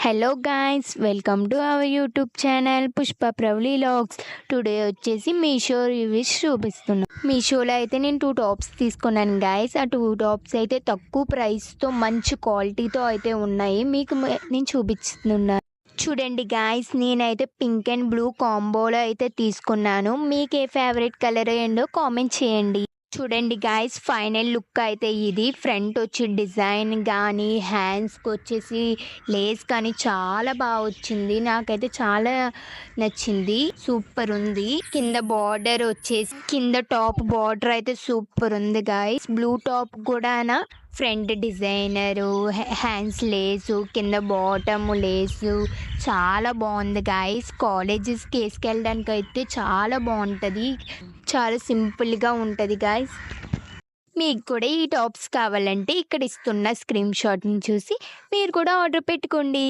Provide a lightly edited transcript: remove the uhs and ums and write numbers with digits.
Hello guys, welcome to our YouTube channel Pushpa Pravali logs. Today వచ్చేసి Meesho reviews చూపిస్తున్నాను. మీషోలో అయితే నేను 2 టాప్స్ తీసుకున్నాను గాయ్స్. ఆ 2 టాప్స్ అయితే తక్కువ ప్రైస్తో మంచి క్వాలిటీతో అయితే ఉన్నాయి. మీకు నేను చూపిస్తున్నాను. చూడండి గాయ్స్, నేనైతే పింక్ అండ్ బ్లూ కాంబోలో అయితే తీసుకున్నాను. మీకు ఏ ఫేవరెట్ కలర్ ఏంటో కామెంట్ చేయండి. చూడండి గాయ్స్, ఫైనల్ లుక్ అయితే ఇది. ఫ్రంట్ వచ్చి డిజైన్ కానీ హ్యాండ్స్కి వచ్చేసి లేస్ కానీ చాలా బాగా వచ్చింది. నాకైతే చాలా నచ్చింది, సూపర్ ఉంది. కింద బార్డర్ వచ్చేసి కింద టాప్ బార్డర్ అయితే సూపర్ ఉంది గాయ్స్. బ్లూ టాప్ కూడా ఫ్రంట్ డిజైనరు, హ్యాండ్స్ లేసు, కింద బాటమ్ లేసు చాలా బాగుంది గాయ్స్. కాలేజెస్కి వేసుకెళ్ళడానికి అయితే చాలా బాగుంటుంది, చాలా సింపుల్గా ఉంటుంది గాయ్స్. మీకు కూడా ఈ టాప్స్ కావాలంటే ఇక్కడ ఇస్తున్న స్క్రీన్ షాట్ని చూసి మీరు కూడా ఆర్డర్ పెట్టుకోండి.